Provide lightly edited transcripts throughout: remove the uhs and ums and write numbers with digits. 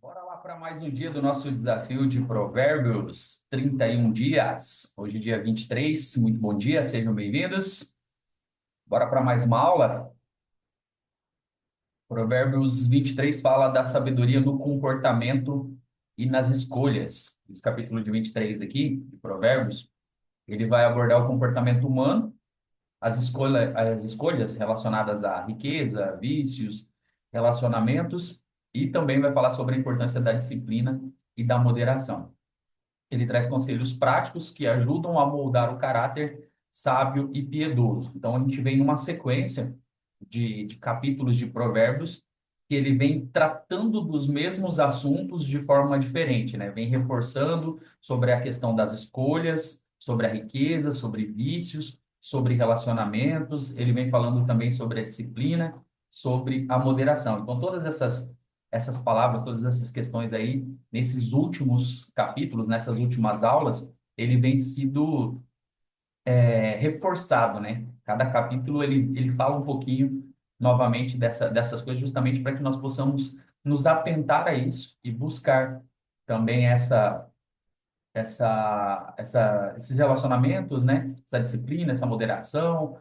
Bora lá para mais um dia do nosso desafio de Provérbios, 31 dias. Hoje, dia 23. Muito bom dia, sejam bem-vindos. Bora para mais uma aula. Provérbios 23 fala da sabedoria no comportamento e nas escolhas. Esse capítulo de 23 aqui, de Provérbios, ele vai abordar o comportamento humano, as escolhas relacionadas à riqueza, vícios, relacionamentos, e também vai falar sobre a importância da disciplina e da moderação. Ele traz conselhos práticos que ajudam a moldar o caráter sábio e piedoso. Então, a gente vem numa sequência de capítulos de Provérbios que ele vem tratando dos mesmos assuntos de forma diferente, né? Vem reforçando sobre a questão das escolhas, sobre a riqueza, sobre vícios, sobre relacionamentos. Ele vem falando também sobre a disciplina, sobre a moderação. Então, todas essas palavras, todas essas questões aí nesses últimos capítulos, nessas últimas aulas, ele vem sido reforçado, né? Cada capítulo ele fala um pouquinho novamente dessas coisas, justamente para que nós possamos nos atentar a isso e buscar também esses relacionamentos, né? Essa disciplina, essa moderação,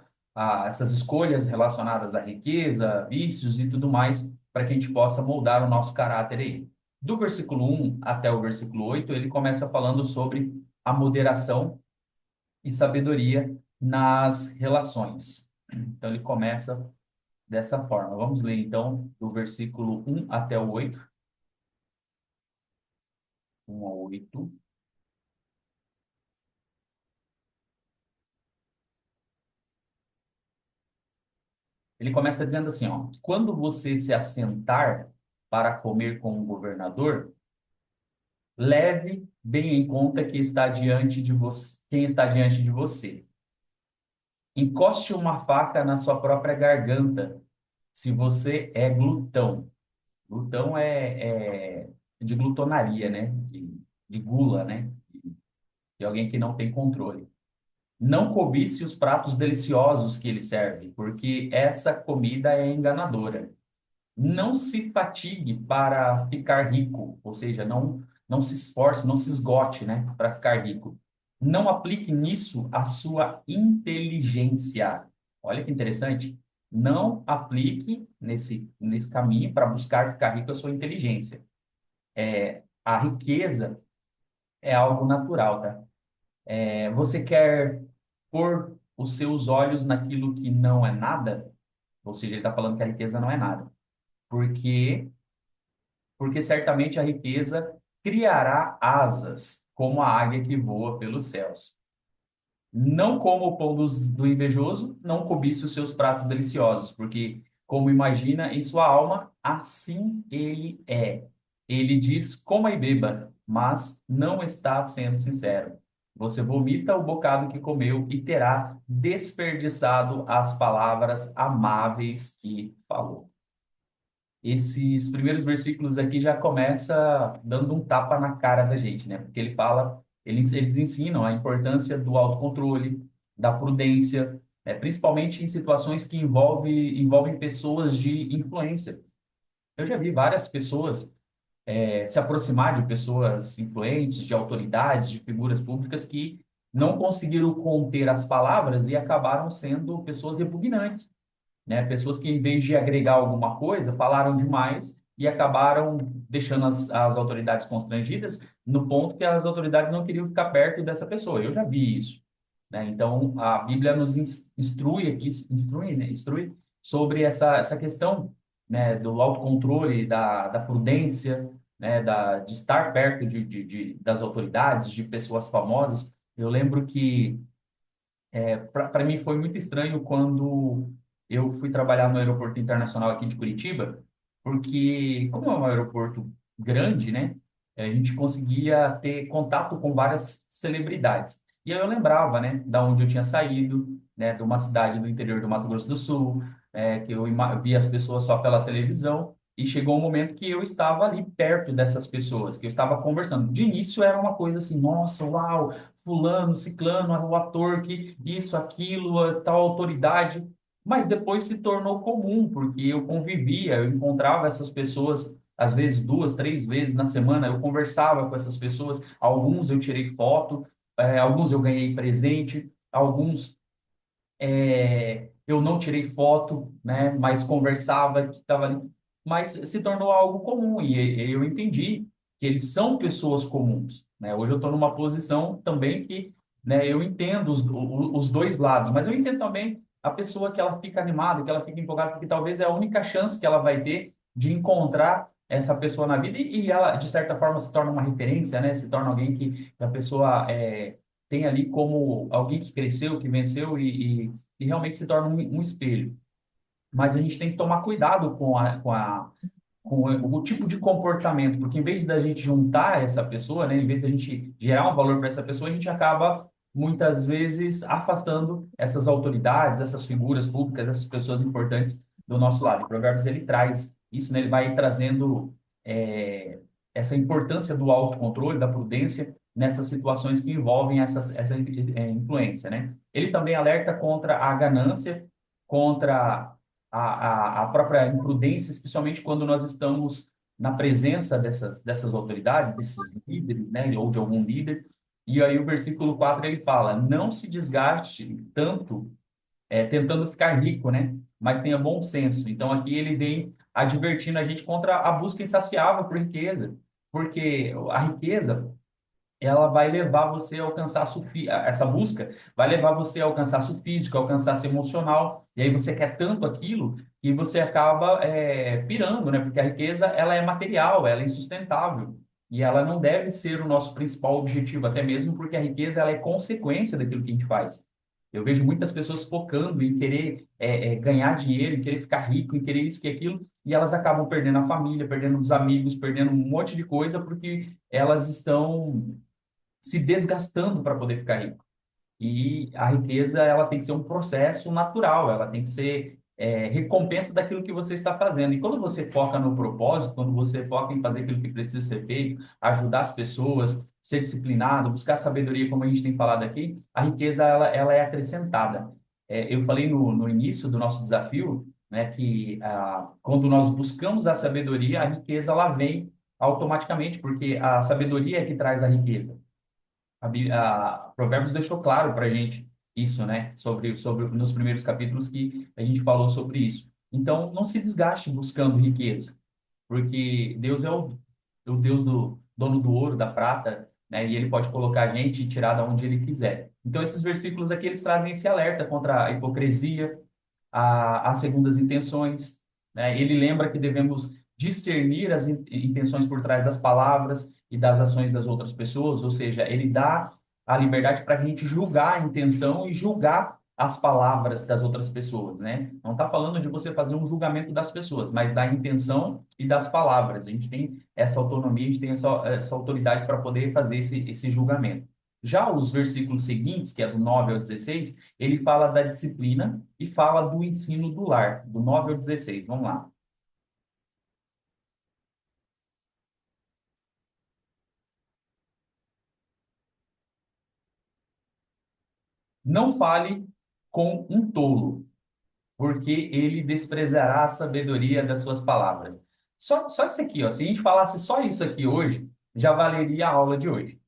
essas escolhas relacionadas à riqueza, vícios e tudo mais, para que a gente possa moldar o nosso caráter aí. Do versículo 1 até o versículo 8, ele começa falando sobre a moderação e sabedoria nas relações. Então, ele começa dessa forma. Vamos ler, então, do versículo 1 até o 8. 1 ao 8. Ele começa dizendo assim, ó, quando você se assentar para comer com o governador, leve bem em conta que está diante de você, quem está diante de você. Encoste uma faca na sua própria garganta, se você é glutão. Glutão é de glutonaria, né? De gula, né? De alguém que não tem controle. Não cobice os pratos deliciosos que ele serve, porque essa comida é enganadora. Não se fatigue para ficar rico, ou seja, não se esforce, não se esgote, né, para ficar rico. Não aplique nisso a sua inteligência. Olha que interessante. Não aplique nesse caminho para buscar ficar rico a sua inteligência. A riqueza é algo natural, tá? Você quer pôr os seus olhos naquilo que não é nada? Ou seja, ele está falando que a riqueza não é nada. Porque porque certamente a riqueza criará asas, como a águia que voa pelos céus. Não coma o pão do invejoso, não cobice os seus pratos deliciosos, porque, como imagina em sua alma, assim ele é. Ele diz, coma e beba, mas não está sendo sincero. Você vomita o bocado que comeu e terá desperdiçado as palavras amáveis que falou. Esses primeiros versículos aqui já começa dando um tapa na cara da gente, né? Porque ele fala, eles ensinam a importância do autocontrole, da prudência, né? Principalmente em situações que envolvem pessoas de influência. Eu já vi várias pessoas se aproximar de pessoas influentes, de autoridades, de figuras públicas que não conseguiram conter as palavras e acabaram sendo pessoas repugnantes, né? Pessoas que, em vez de agregar alguma coisa, falaram demais e acabaram deixando as autoridades constrangidas, no ponto que as autoridades não queriam ficar perto dessa pessoa. Eu já vi isso, né? Então, a Bíblia nos instrui aqui, instrui, né? Instrui sobre essa questão, né? Do autocontrole, da prudência, né? De estar perto das autoridades, de pessoas famosas. Eu lembro que para mim foi muito estranho quando eu fui trabalhar no aeroporto internacional aqui de Curitiba, porque como é um aeroporto grande, né, a gente conseguia ter contato com várias celebridades. E aí eu lembrava, né, da onde eu tinha saído, né, de uma cidade do interior do Mato Grosso do Sul, que eu via as pessoas só pela televisão, e chegou um momento que eu estava ali perto dessas pessoas, que eu estava conversando. De início era uma coisa assim, nossa, uau, fulano, ciclano, o ator que isso, aquilo, tal autoridade, mas depois se tornou comum, porque eu convivia, eu encontrava essas pessoas às vezes 2, 3 vezes na semana eu conversava com essas pessoas. Alguns eu tirei foto, alguns eu ganhei presente, alguns eu não tirei foto, né? Mas conversava, que estava ali. Mas se tornou algo comum e eu entendi que eles são pessoas comuns, né? Hoje eu estou numa posição também que, né? Eu entendo os dois lados, mas eu entendo também a pessoa que ela fica animada, que ela fica empolgada, porque talvez é a única chance que ela vai ter de encontrar essa pessoa na vida e ela, de certa forma, se torna uma referência, né? Se torna alguém que a pessoa tem ali como alguém que cresceu, que venceu e realmente se torna um espelho. Mas a gente tem que tomar cuidado com o tipo de comportamento, porque em vez da gente juntar essa pessoa, né, em vez da gente gerar um valor para essa pessoa, a gente acaba muitas vezes afastando essas autoridades, essas figuras públicas, essas pessoas importantes do nosso lado. O Provérbios ele traz isso, né, ele vai trazendo é, essa importância do autocontrole, da prudência nessas situações que envolvem essa influência, né? Ele também alerta contra a ganância, contra a própria imprudência, especialmente quando nós estamos na presença dessas autoridades, desses líderes, né, ou de algum líder. E aí o versículo 4 ele fala: não se desgaste tanto tentando ficar rico, né? Mas tenha bom senso. Então aqui ele vem advertindo a gente contra a busca insaciável por riqueza, porque a riqueza ela vai levar você a alcançar essa busca vai levar você a alcançar o físico, a alcançar o emocional, e aí você quer tanto aquilo que você acaba pirando, né? Porque a riqueza ela é material, ela é insustentável e ela não deve ser o nosso principal objetivo, até mesmo porque a riqueza ela é consequência daquilo que a gente faz. Eu vejo muitas pessoas focando em querer ganhar dinheiro, em querer ficar rico, em querer isso e aquilo, e elas acabam perdendo a família, perdendo os amigos, perdendo um monte de coisa porque elas estão se desgastando para poder ficar rico. E a riqueza, ela tem que ser um processo natural, ela tem que ser recompensa daquilo que você está fazendo. E quando você foca no propósito, quando você foca em fazer aquilo que precisa ser feito, ajudar as pessoas, ser disciplinado, buscar sabedoria, como a gente tem falado aqui, a riqueza, ela é acrescentada. Eu falei no início do nosso desafio, né, que quando nós buscamos a sabedoria, a riqueza, ela vem automaticamente, porque a sabedoria é que traz a riqueza. A Provérbios deixou claro para a gente isso, né? Sobre nos primeiros capítulos que a gente falou sobre isso. Então, não se desgaste buscando riqueza, porque Deus é o Deus do dono do ouro, da prata, né? E ele pode colocar a gente e tirar da onde ele quiser. Então, esses versículos aqui, eles trazem esse alerta contra a hipocrisia, as segundas intenções, né? Ele lembra que devemos discernir as intenções por trás das palavras e das ações das outras pessoas, ou seja, ele dá a liberdade para a gente julgar a intenção e julgar as palavras das outras pessoas, né? Não está falando de você fazer um julgamento das pessoas, mas da intenção e das palavras. A gente tem essa autonomia, a gente tem essa autoridade para poder fazer esse julgamento. Já os versículos seguintes, que é do 9 ao 16, ele fala da disciplina e fala do ensino do lar, do 9 ao 16. Vamos lá. Não fale com um tolo, porque ele desprezará a sabedoria das suas palavras. Só isso aqui, ó. Se a gente falasse só isso aqui hoje, já valeria a aula de hoje.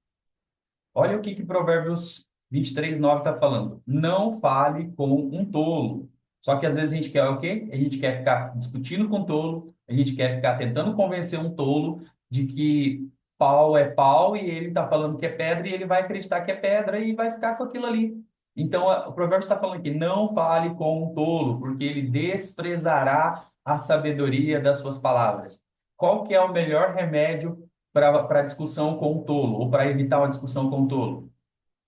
Olha o que Provérbios 23:9 está falando. Não fale com um tolo. Só que às vezes a gente quer o quê? A gente quer ficar discutindo com o tolo, a gente quer ficar tentando convencer um tolo de que pau é pau e ele está falando que é pedra e ele vai acreditar que é pedra e vai ficar com aquilo ali. Então, o provérbio está falando aqui, não fale com um tolo, porque ele desprezará a sabedoria das suas palavras. Qual que é o melhor remédio para discussão com o tolo, ou para evitar uma discussão com o tolo?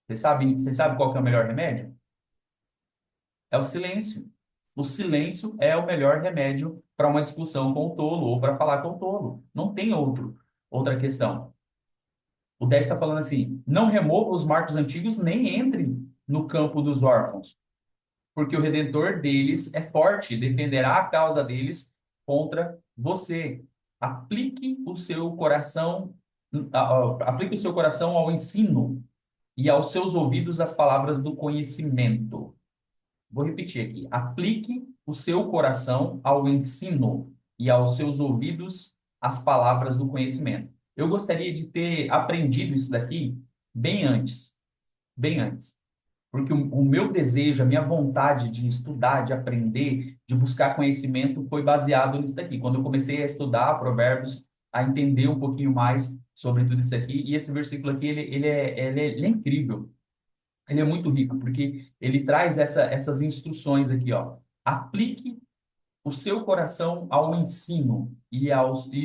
Você sabe qual que é o melhor remédio? É o silêncio. O silêncio é o melhor remédio para uma discussão com o tolo, ou para falar com o tolo. Não tem outra questão. O 10 está falando assim: não remova os marcos antigos, nem entre no campo dos órfãos, porque o redentor deles é forte, defenderá a causa deles contra você. Aplique o seu coração, aplique o seu coração ao ensino e aos seus ouvidos as palavras do conhecimento. Vou repetir aqui. Aplique o seu coração ao ensino e aos seus ouvidos as palavras do conhecimento. Eu gostaria de ter aprendido isso daqui bem antes, bem antes. Porque o meu desejo, a minha vontade de estudar, de aprender, de buscar conhecimento foi baseado nisso daqui. Quando eu comecei a estudar Provérbios, a entender um pouquinho mais sobre tudo isso aqui, e esse versículo aqui, ele é incrível. Ele é muito rico, porque ele traz essas instruções aqui, ó. Aplique o seu coração ao ensino e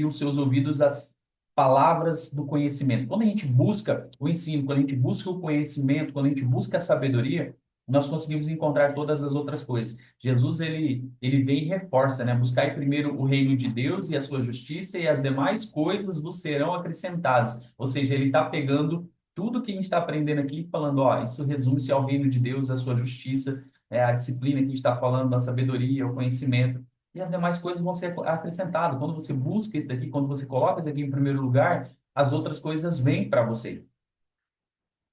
os seus ouvidos às palavras do conhecimento. Quando a gente busca o ensino, quando a gente busca o conhecimento, quando a gente busca a sabedoria, nós conseguimos encontrar todas as outras coisas. Jesus, ele vem e reforça, né? Buscai primeiro o reino de Deus e a sua justiça, e as demais coisas vos serão acrescentadas. Ou seja, ele está pegando tudo que a gente está aprendendo aqui e falando, ó, isso resume-se ao reino de Deus, à sua justiça, a disciplina que a gente está falando, a sabedoria, o conhecimento e as demais coisas vão ser acrescentadas. Quando você busca isso daqui, quando você coloca isso aqui em primeiro lugar, as outras coisas vêm para você.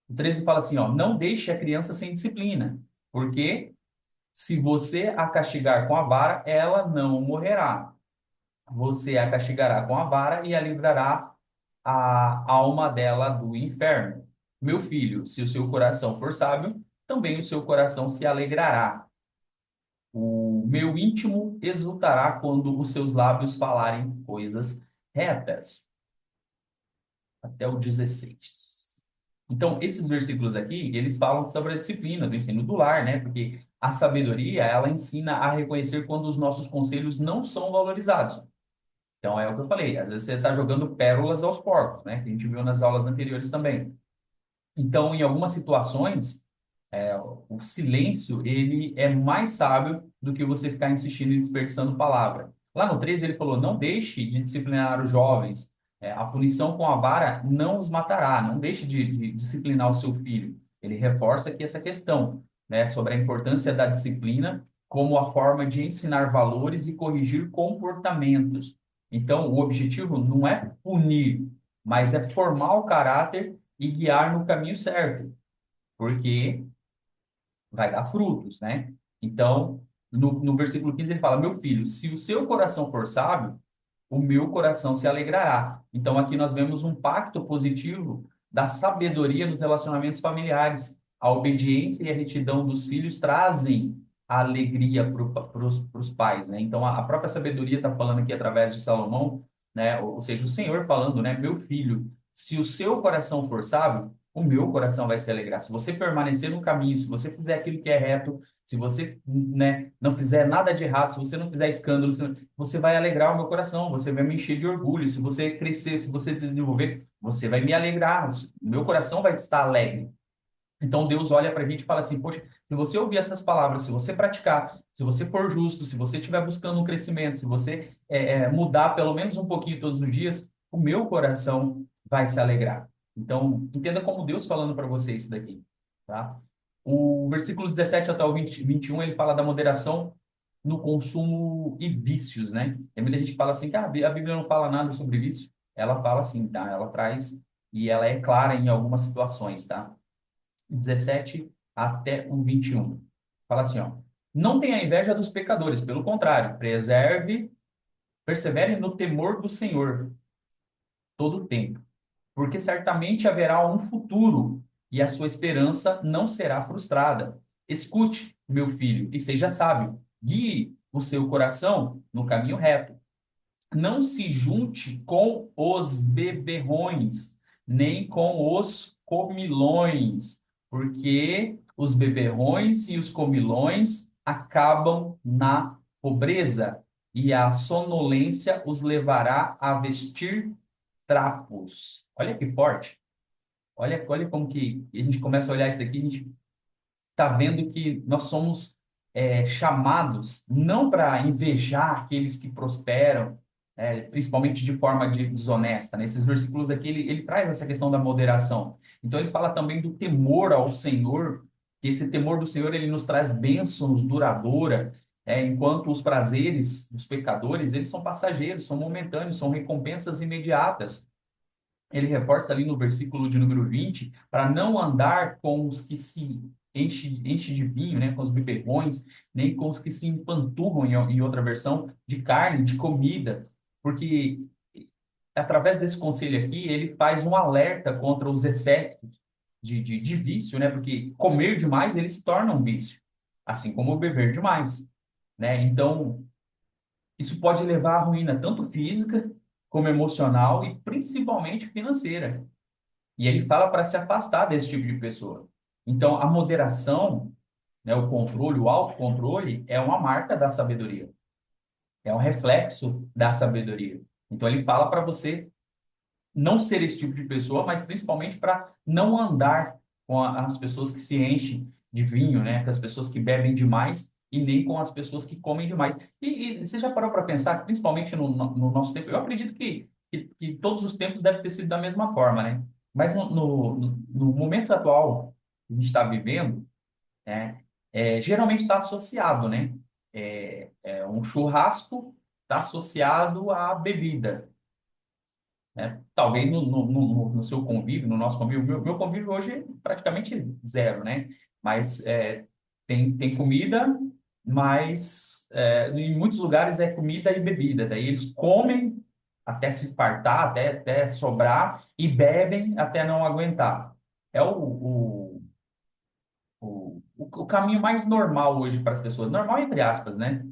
O 13 fala assim, ó, não deixe a criança sem disciplina, porque se você a castigar com a vara, ela não morrerá. Você a castigará com a vara e a livrará a alma dela do inferno. Meu filho, se o seu coração for sábio, também o seu coração se alegrará. O meu íntimo exultará quando os seus lábios falarem coisas retas. Até o 16. Então, esses versículos aqui, eles falam sobre a disciplina do ensino do lar, né? Porque a sabedoria, ela ensina a reconhecer quando os nossos conselhos não são valorizados. Então, é o que eu falei. Às vezes você está jogando pérolas aos porcos, né? Que a gente viu nas aulas anteriores também. Então, em algumas situações, o silêncio, ele é mais sábio do que você ficar insistindo e desperdiçando palavra. Lá no 13 ele falou, não deixe de disciplinar os jovens. A punição com a vara não os matará. Não deixe de disciplinar o seu filho. Ele reforça aqui essa questão, né, sobre a importância da disciplina como a forma de ensinar valores e corrigir comportamentos. Então, o objetivo não é punir, mas é formar o caráter e guiar no caminho certo. Porque vai dar frutos, né? Então, no versículo 15 ele fala: Meu filho, se o seu coração for sábio, o meu coração se alegrará. Então, aqui nós vemos um pacto positivo da sabedoria nos relacionamentos familiares. A obediência e a retidão dos filhos trazem a alegria para os pais, né? Então, a própria sabedoria está falando aqui através de Salomão, né? Ou seja, o Senhor falando, né? Meu filho, se o seu coração for sábio, o meu coração vai se alegrar. Se você permanecer no caminho, se você fizer aquilo que é reto, se você, né, não fizer nada de errado, se você não fizer escândalo, você vai alegrar o meu coração, você vai me encher de orgulho. Se você crescer, se você desenvolver, você vai me alegrar. O meu coração vai estar alegre. Então Deus olha para a gente e fala assim: Poxa, se você ouvir essas palavras, se você praticar, se você for justo, se você estiver buscando um crescimento, se você mudar pelo menos um pouquinho todos os dias, o meu coração vai se alegrar. Então, entenda como Deus falando para você isso daqui, tá? O versículo 17 até o 21, ele fala da moderação no consumo e vícios, né? Tem muita gente que fala assim que a Bíblia não fala nada sobre vício. Ela fala assim, tá? Ela traz e ela é clara em algumas situações, tá? 17 até o 21. Fala assim, ó. Não tenha inveja dos pecadores, pelo contrário, persevere no temor do Senhor todo o tempo, porque certamente haverá um futuro e a sua esperança não será frustrada. Escute, meu filho, e seja sábio. Guie o seu coração no caminho reto. Não se junte com os beberrões, nem com os comilões, porque os beberrões e os comilões acabam na pobreza, e a sonolência os levará a vestir trapos. Olha que forte. Olha como que a gente começa a olhar isso daqui, a gente está vendo que nós somos chamados não para invejar aqueles que prosperam, principalmente de forma desonesta. Né? Esses versículos aqui, ele traz essa questão da moderação. Então, ele fala também do temor ao Senhor, que esse temor do Senhor, ele nos traz bênçãos duradouras, enquanto os prazeres dos pecadores, eles são passageiros, são momentâneos, são recompensas imediatas. Ele reforça ali no versículo de número 20, para não andar com os que se enche de vinho, né, com os beberrões, nem com os que se empanturram, em outra versão, de carne, de comida, porque através desse conselho aqui, ele faz um alerta contra os excessos de vício, né? Porque comer demais, ele se torna um vício, assim como beber demais, né? Então, isso pode levar à ruína tanto física como emocional e principalmente financeira. E ele fala para se afastar desse tipo de pessoa. Então, a moderação, né, o controle, o autocontrole é uma marca da sabedoria, é um reflexo da sabedoria. Então, ele fala para você não ser esse tipo de pessoa, mas principalmente para não andar com as pessoas que se enchem de vinho, né? Com as pessoas que bebem demais e nem com as pessoas que comem demais. E você já parou para pensar, principalmente no nosso tempo? Eu acredito que todos os tempos devem ter sido da mesma forma, né? Mas no momento atual que a gente está vivendo, né? Geralmente está associado, né? Um churrasco está associado à bebida, né? Talvez no seu convívio, no nosso convívio, meu convívio hoje é praticamente zero, né? Mas tem comida, mas em muitos lugares é comida e bebida. Daí eles comem até se fartar, até sobrar, e bebem até não aguentar. É o caminho mais normal hoje para as pessoas. Normal entre aspas, né?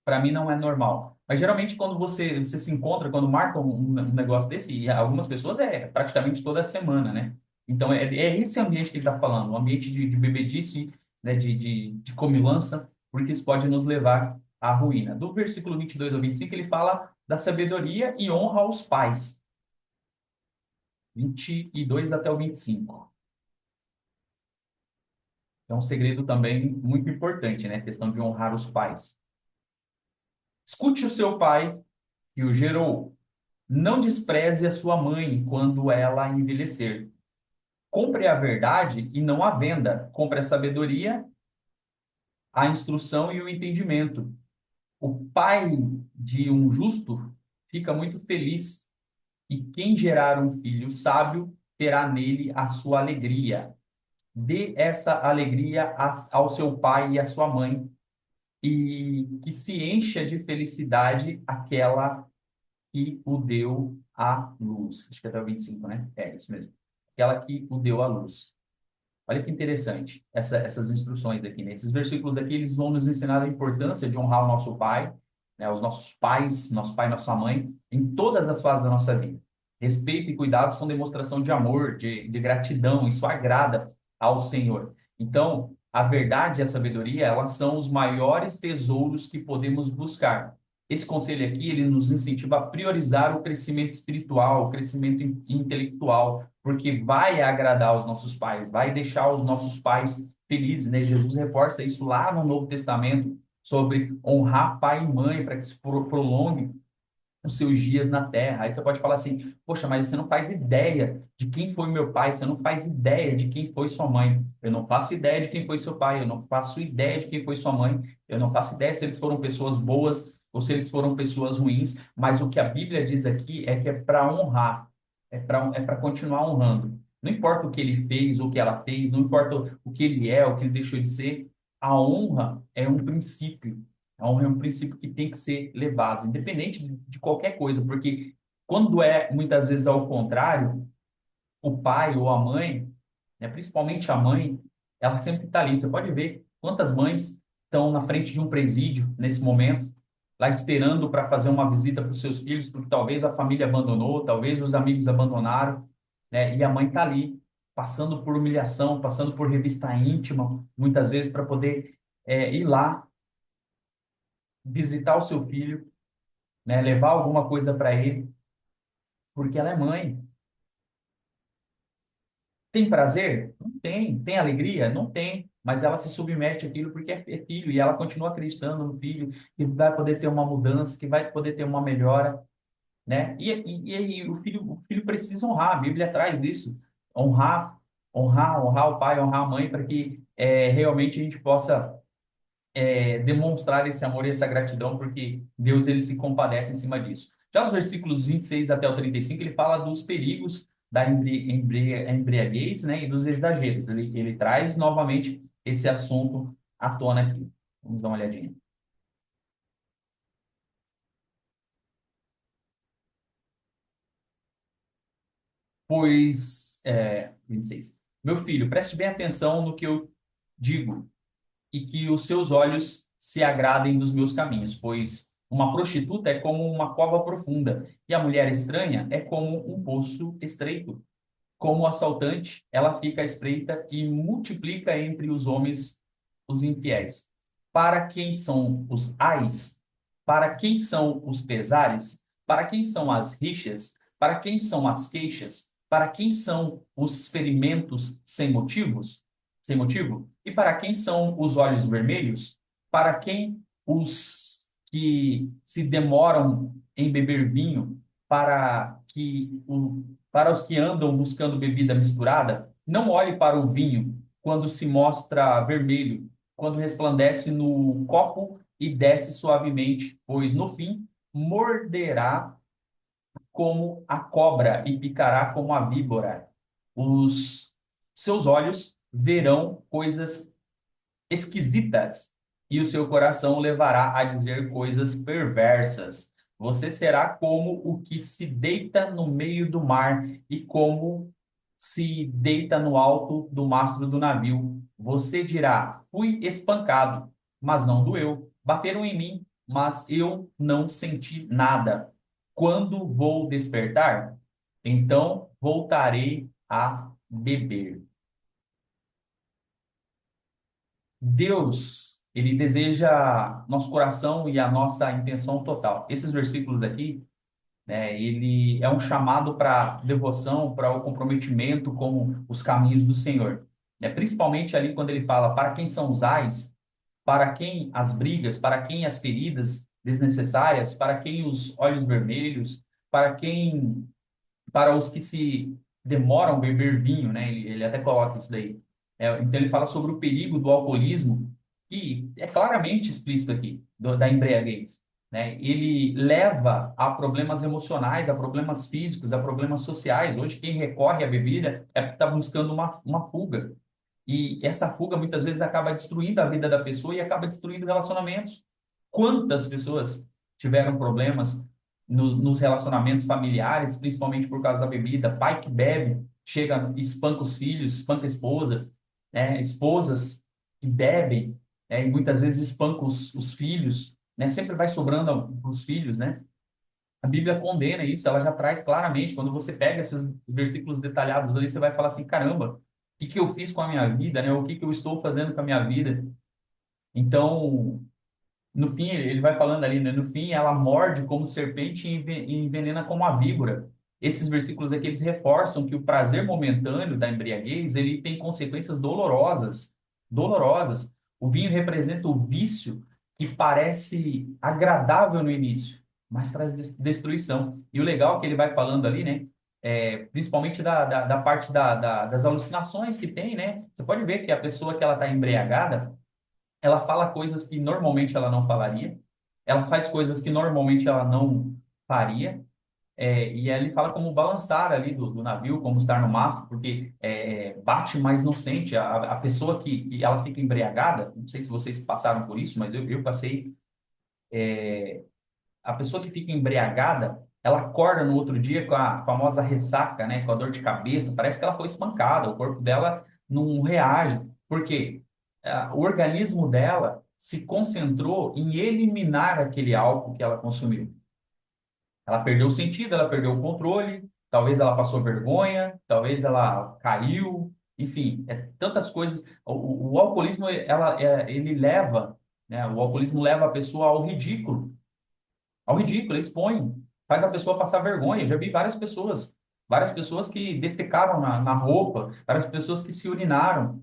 Para mim não é normal. Mas geralmente quando você se encontra, quando marca um negócio desse, e algumas pessoas é praticamente toda semana, né? Então é esse ambiente que ele está falando, um ambiente de bebedice, né? De comilança, porque isso pode nos levar à ruína. Do versículo 22 ao 25 ele fala da sabedoria e honra aos pais. 22 até o 25. É um segredo também muito importante, né? A questão de honrar os pais. Escute o seu pai que o gerou. Não despreze a sua mãe quando ela envelhecer. Compre a verdade e não a venda. Compre a sabedoria, a instrução e o entendimento. O pai de um justo fica muito feliz, e quem gerar um filho sábio terá nele a sua alegria. Dê essa alegria ao seu pai e à sua mãe, e que se encha de felicidade aquela que o deu à luz. Acho que até o 25, né? É isso mesmo. Aquela que o deu à luz. Olha que interessante essas instruções aqui, né? Esses versículos aqui, eles vão nos ensinar a importância de honrar o nosso pai, né? Os nossos pais, nosso pai e nossa mãe, em todas as fases da nossa vida. Respeito e cuidado são demonstração de amor, de gratidão, isso agrada ao Senhor. Então, a verdade e a sabedoria, elas são os maiores tesouros que podemos buscar. Esse conselho aqui, ele nos incentiva a priorizar o crescimento espiritual, o crescimento intelectual, porque vai agradar os nossos pais, vai deixar os nossos pais felizes, né? Jesus reforça isso lá no Novo Testamento, sobre honrar pai e mãe para que se prolongue os seus dias na terra. Aí você pode falar assim, poxa, mas você não faz ideia de quem foi meu pai, você não faz ideia de quem foi sua mãe. Eu não faço ideia de quem foi seu pai, eu não faço ideia de quem foi sua mãe, eu não faço ideia se eles foram pessoas boas ou se eles foram pessoas ruins, mas o que a Bíblia diz aqui é que é para honrar, é para continuar honrando. Não importa o que ele fez ou o que ela fez, não importa o que ele é, o que ele deixou de ser, a honra é um princípio. A honra é um princípio que tem que ser levado, independente de qualquer coisa, porque quando é muitas vezes ao contrário, o pai ou a mãe, né, principalmente a mãe, ela sempre está ali. Você pode ver quantas mães estão na frente de um presídio nesse momento, lá esperando para fazer uma visita para os seus filhos, porque talvez a família abandonou, talvez os amigos abandonaram, né, e a mãe está ali, passando por humilhação, passando por revista íntima, muitas vezes para poder ir lá visitar o seu filho, né, levar alguma coisa para ele, porque ela é mãe. Tem prazer? Não tem. Tem alegria? Não tem. Mas ela se submete àquilo porque é filho e ela continua acreditando no filho, que vai poder ter uma mudança, que vai poder ter uma melhora, né? E o filho precisa honrar. A Bíblia traz isso. Honrar, honrar o pai, honrar a mãe, para que realmente a gente possa demonstrar esse amor e essa gratidão, porque Deus ele se compadece em cima disso. Já os versículos 26 até o 35, ele fala dos perigos da embriaguez, né, e dos exageros. Ele traz novamente esse assunto à tona aqui. Vamos dar uma olhadinha. Pois, 26. Meu filho, preste bem atenção no que eu digo e que os seus olhos se agradem dos meus caminhos, pois uma prostituta é como uma cova profunda e a mulher estranha é como um poço estreito. Como assaltante, ela fica à espreita e multiplica entre os homens os infiéis. Para quem são os ais? Para quem são os pesares? Para quem são as rixas? Para quem são as queixas? Para quem são os ferimentos sem motivos? Sem motivo? E para quem são os olhos vermelhos? Para quem os que se demoram em beber vinho? Para os que andam buscando bebida misturada, não olhe para o vinho quando se mostra vermelho, quando resplandece no copo e desce suavemente, pois no fim morderá como a cobra e picará como a víbora. Os seus olhos verão coisas esquisitas, e o seu coração levará a dizer coisas perversas. Você será como o que se deita no meio do mar e como se deita no alto do mastro do navio. Você dirá: fui espancado, mas não doeu. Bateram em mim, mas eu não senti nada. Quando vou despertar, então voltarei a beber. Deus, ele deseja nosso coração e a nossa intenção total. Esses versículos aqui, né, ele é um chamado para devoção, para o comprometimento com os caminhos do Senhor. Principalmente ali quando ele fala para quem são os ais, para quem as brigas, para quem as feridas desnecessárias, para quem os olhos vermelhos, para quem para os que se demoram a beber vinho, né? Ele até coloca isso daí. Então ele fala sobre o perigo do alcoolismo, que é claramente explícito aqui, da embriaguez, né? Ele leva a problemas emocionais, a problemas físicos, a problemas sociais. Hoje quem recorre à bebida é porque está buscando uma fuga. E essa fuga muitas vezes acaba destruindo a vida da pessoa e acaba destruindo relacionamentos. Quantas pessoas tiveram problemas nos relacionamentos familiares, principalmente por causa da bebida? Pai que bebe, chega, espanca os filhos, espanca a esposa, né? Esposas que bebem, e muitas vezes espancam os filhos, né? Sempre vai sobrando os filhos, né? A Bíblia condena isso, ela já traz claramente. Quando você pega esses versículos detalhados ali, você vai falar assim: caramba, o que que eu fiz com a minha vida, né? O que que eu estou fazendo com a minha vida? Então, no fim, ele vai falando ali, né? No fim, ela morde como serpente e envenena como a víbora. Esses versículos aqui, eles reforçam que o prazer momentâneo da embriaguez, ele tem consequências dolorosas, dolorosas. O vinho representa o vício que parece agradável no início, mas traz destruição. E o legal é que ele vai falando ali, né? Principalmente da parte das alucinações que tem, né? Você pode ver que a pessoa que ela está embriagada, ela fala coisas que normalmente ela não falaria, ela faz coisas que normalmente ela não faria, e aí ele fala como balançar ali do navio, como estar no mastro, porque bate, mas não sente. A pessoa que ela fica embriagada, não sei se vocês passaram por isso, mas eu passei. A pessoa que fica embriagada, ela acorda no outro dia com a famosa ressaca, né, com a dor de cabeça, parece que ela foi espancada, o corpo dela não reage. Por quê? O organismo dela se concentrou em eliminar aquele álcool que ela consumiu. Ela perdeu o sentido, ela perdeu o controle, talvez ela passou vergonha, talvez ela caiu, enfim, tantas coisas. O alcoolismo, ele leva, né, o alcoolismo leva a pessoa ao ridículo, expõe, faz a pessoa passar vergonha. Eu já vi várias pessoas que defecaram na roupa, várias pessoas que se urinaram.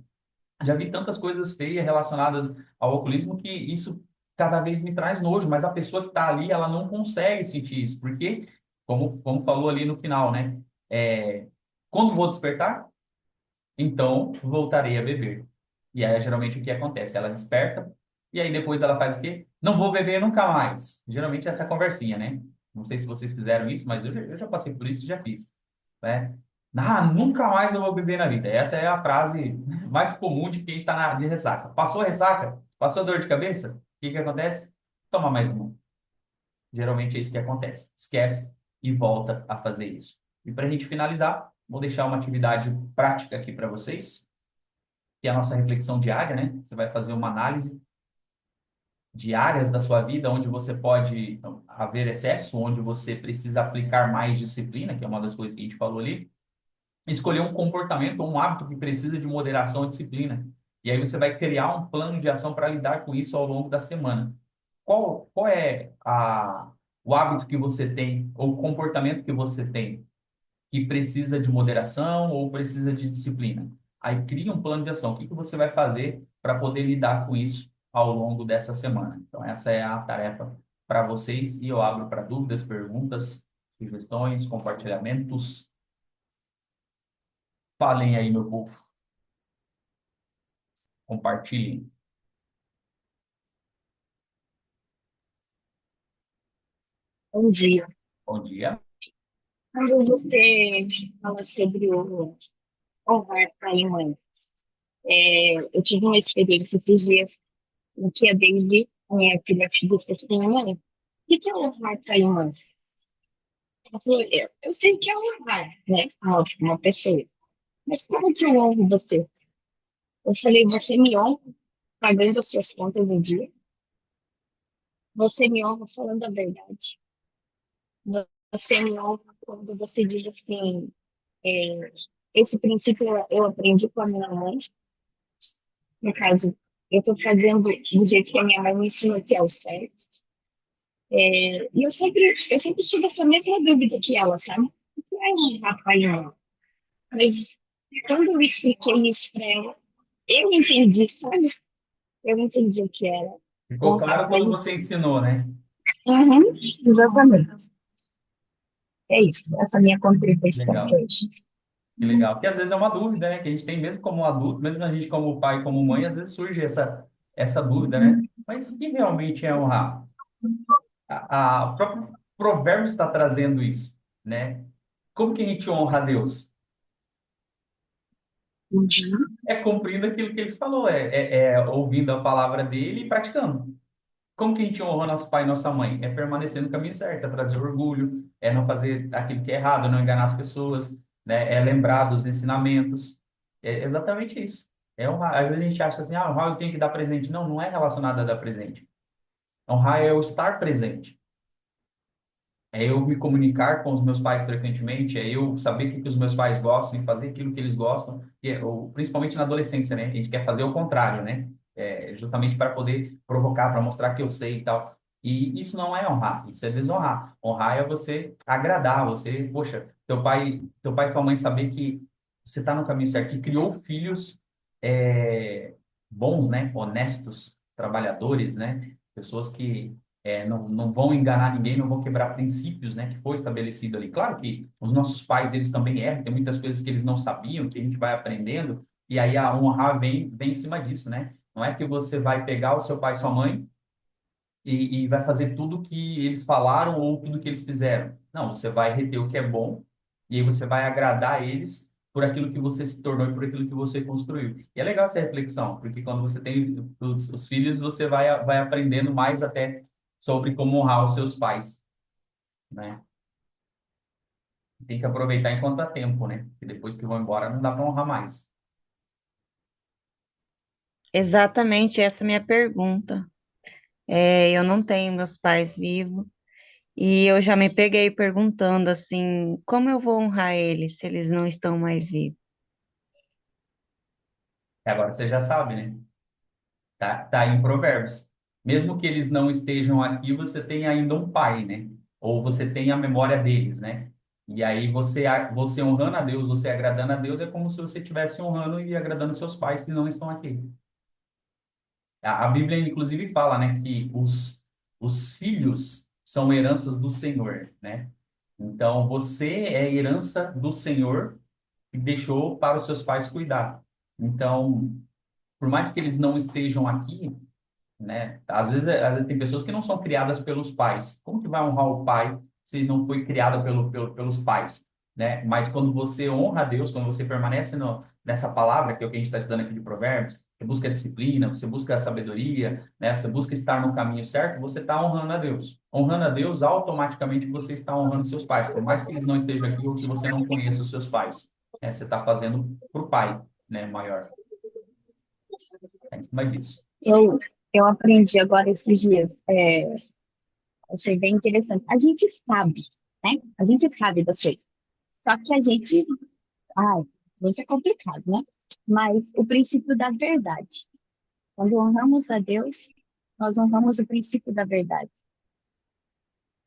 Já vi tantas coisas feias relacionadas ao alcoolismo que isso cada vez me traz nojo, mas a pessoa que está ali, ela não consegue sentir isso, porque, como falou ali no final, né? É, quando vou despertar, então voltarei a beber. E aí, geralmente, o que acontece? Ela desperta, e aí depois ela faz o quê? Não vou beber nunca mais. Geralmente, essa é a conversinha, né? Não sei se vocês fizeram isso, mas eu já passei por isso e já fiz, né? Ah, nunca mais eu vou beber na vida. Essa é a frase mais comum de quem está de ressaca. Passou a ressaca? Passou a dor de cabeça? O que que acontece? Toma mais uma. Geralmente é isso que acontece. Esquece e volta a fazer isso. E para a gente finalizar, Vou deixar uma atividade prática aqui para vocês, que é a nossa reflexão diária, né? Você vai fazer uma análise de áreas da sua vida onde você pode haver excesso, onde você precisa aplicar mais disciplina, que é uma das coisas que a gente falou ali. Escolher um comportamento ou um hábito que precisa de moderação e disciplina. E aí você vai criar um plano de ação para lidar com isso ao longo da semana. Qual é o hábito que você tem, ou o comportamento que você tem, que precisa de moderação ou precisa de disciplina? Aí cria um plano de ação. O que que você vai fazer para poder lidar com isso ao longo dessa semana? Então, essa é a tarefa para vocês e eu abro para dúvidas, perguntas, sugestões, compartilhamentos. Falem aí, meu povo. Compartilhem. Bom dia. Bom dia. Quando você fala sobre o honrar pai e mãe, eu tive uma experiência esses dias em que a Daisy, minha filha, disse assim: mãe, o que é honrar pai e mãe? Ela falou: eu sei que é honrar, né? Uma pessoa. Mas como que eu honro você? Eu falei: você me honra pagando as suas contas em dia, você me honra falando a verdade, você me honra quando você diz assim. é, Esse princípio eu aprendi com a minha mãe. No caso, eu estou fazendo do jeito que a minha mãe me ensinou que é o certo. E eu sempre tive essa mesma dúvida que ela, sabe? O que é um papai e mãe? Mas quando eu expliquei isso para ela, eu entendi, sabe? Eu entendi o que era Ficou honrar claro pai quando e mãe. você ensinou, né? Uhum, exatamente. É isso, essa é a minha contribuição para Legal. hoje. Que legal. Porque às vezes é uma dúvida, né? Que a gente tem mesmo como adulto, mesmo a gente como pai, como mãe, às vezes surge essa dúvida, né? Mas o que realmente é honrar? O próprio Provérbios está trazendo isso, né? Como que a gente honra a Deus? Uhum. É cumprindo aquilo que ele falou, é ouvindo a palavra dele e praticando. Como que a gente honra nosso pai e nossa mãe? É permanecer no caminho certo, é trazer orgulho, é não fazer aquilo que é errado, não enganar as pessoas, né? É lembrar dos ensinamentos. É exatamente isso. É honrar. Às vezes a gente acha assim, honrar eu tenho que dar presente. Não, não é relacionado a dar presente. Honrar é eu estar presente. É eu me comunicar com os meus pais frequentemente, é eu saber o que os meus pais gostam e fazer aquilo que eles gostam, ou, principalmente na adolescência, né? A gente quer fazer o contrário, né? Justamente para poder provocar, para mostrar que eu sei e tal. E isso não é honrar, isso é desonrar. Honrar é você agradar, você, poxa, teu pai e tua mãe saber que você está no caminho certo, que criou filhos é, bons, né? Honestos, trabalhadores, né? Pessoas que não vão enganar ninguém, não vão quebrar princípios, né, que foi estabelecido ali. Claro que os nossos pais, eles também erram, tem muitas coisas que eles não sabiam, que a gente vai aprendendo, e aí a honra vem em cima disso, né? Não é que você vai pegar o seu pai e sua mãe e vai fazer tudo que eles falaram ou tudo que eles fizeram. Não, você vai reter o que é bom, e aí você vai agradar eles por aquilo que você se tornou e por aquilo que você construiu. E é legal essa reflexão, porque quando você tem os filhos, você vai aprendendo mais até sobre como honrar os seus pais, né? Tem que aproveitar enquanto há tempo, né? Porque depois que vão embora não dá para honrar mais. Exatamente essa é a minha pergunta. Eu não tenho meus pais vivos e eu já me peguei perguntando assim, como eu vou honrar eles se eles não estão mais vivos? E agora você já sabe, né? Tá aí em Provérbios. Mesmo que eles não estejam aqui, você tem ainda um pai, né? Ou você tem a memória deles, né? E aí você honrando a Deus, você agradando a Deus, é como se você estivesse honrando e agradando seus pais que não estão aqui. A Bíblia, inclusive, fala, né, que os filhos são heranças do Senhor, né? Então, você é herança do Senhor que deixou para os seus pais cuidar. Então, por mais que eles não estejam aqui, né? Às vezes tem pessoas que não são criadas pelos pais. Como que vai honrar o pai se não foi criada pelos pais, né? Mas quando você honra a Deus, quando você permanece nessa palavra, que é o que a gente está estudando aqui de Provérbios, você busca a disciplina, você busca a sabedoria, né? Você busca estar no caminho certo, você está honrando a Deus. Honrando a Deus, automaticamente você está honrando seus pais, por mais que eles não estejam aqui ou que você não conheça os seus pais. né? Você está fazendo para o pai, né, maior. É em cima disso. Eu, eu aprendi agora esses dias, achei bem interessante. A gente sabe, né? A gente sabe das coisas. Só que ai, a gente é complicado, né? Mas o princípio da verdade. Quando honramos a Deus, nós honramos o princípio da verdade.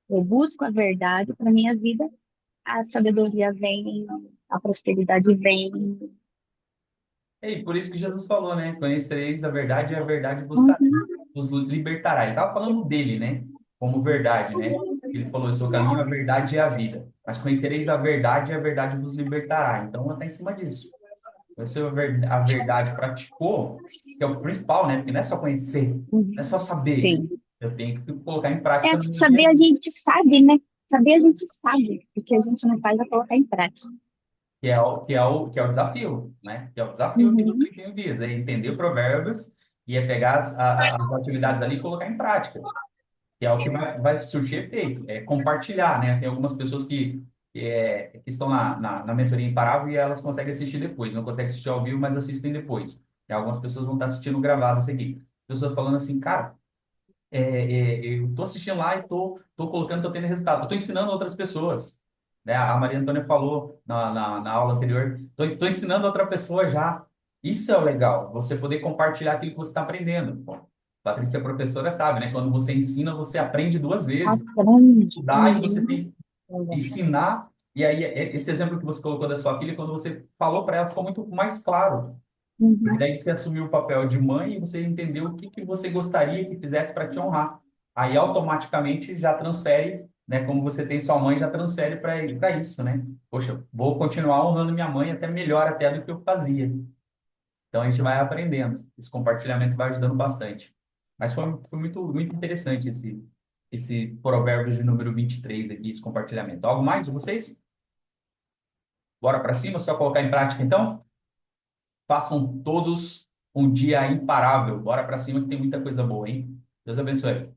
Eu busco a verdade para minha vida, a sabedoria vem, a prosperidade vem. E por isso que Jesus falou, né? Conhecereis a verdade e a verdade Uhum, vos libertará. Ele estava falando dele, né? Como verdade, né? Ele falou: eu sou o caminho, a verdade e a vida. Mas conhecereis a verdade e a verdade vos libertará. Então, está em cima disso. Você a verdade praticou, que é o principal, né? Porque não é só conhecer, não é uhum. só saber. Sim. Eu tenho que colocar em É, prática no meu dia a saber a dia. gente sabe, né? Saber a gente sabe. O que a gente não faz é colocar em prática. Que é o desafio, né? Que é o desafio aqui do Uhum, 31 dias, é entender provérbios e é pegar as atividades ali e colocar em prática, que é o que vai surtir efeito, é compartilhar, né? Tem algumas pessoas que estão na mentoria Imparável e elas conseguem assistir depois, não conseguem assistir ao vivo, mas assistem depois. E algumas pessoas vão estar assistindo gravado isso aqui. Pessoas falando assim, cara, eu tô assistindo lá e tô colocando, tô tendo resultado. Eu tô ensinando outras pessoas. Né? A Maria Antônia falou na aula anterior, tô ensinando outra pessoa já. Isso é o legal, você poder compartilhar aquilo que você está aprendendo. Bom, Patrícia, é professora, sabe, né? Quando você ensina, você aprende duas vezes. aprende. Dá e você Uhum, tem que ensinar. E aí, esse exemplo que você colocou da sua filha, quando você falou para ela, ficou muito mais claro. Porque uhum. daí você assumiu o papel de mãe e você entendeu o que que você gostaria que fizesse para te honrar. Aí automaticamente já transfere, né? Como você tem sua mãe, já transfere para isso, né? Poxa, vou continuar honrando minha mãe até melhor até do que eu fazia. Então a gente vai aprendendo. Esse compartilhamento vai ajudando bastante. Mas foi muito, muito interessante esse Provérbios de número 23 aqui, esse compartilhamento. Algo mais de vocês? Bora para cima, só colocar em prática então? Façam todos um dia imparável. Bora para cima que tem muita coisa boa, hein? Deus abençoe.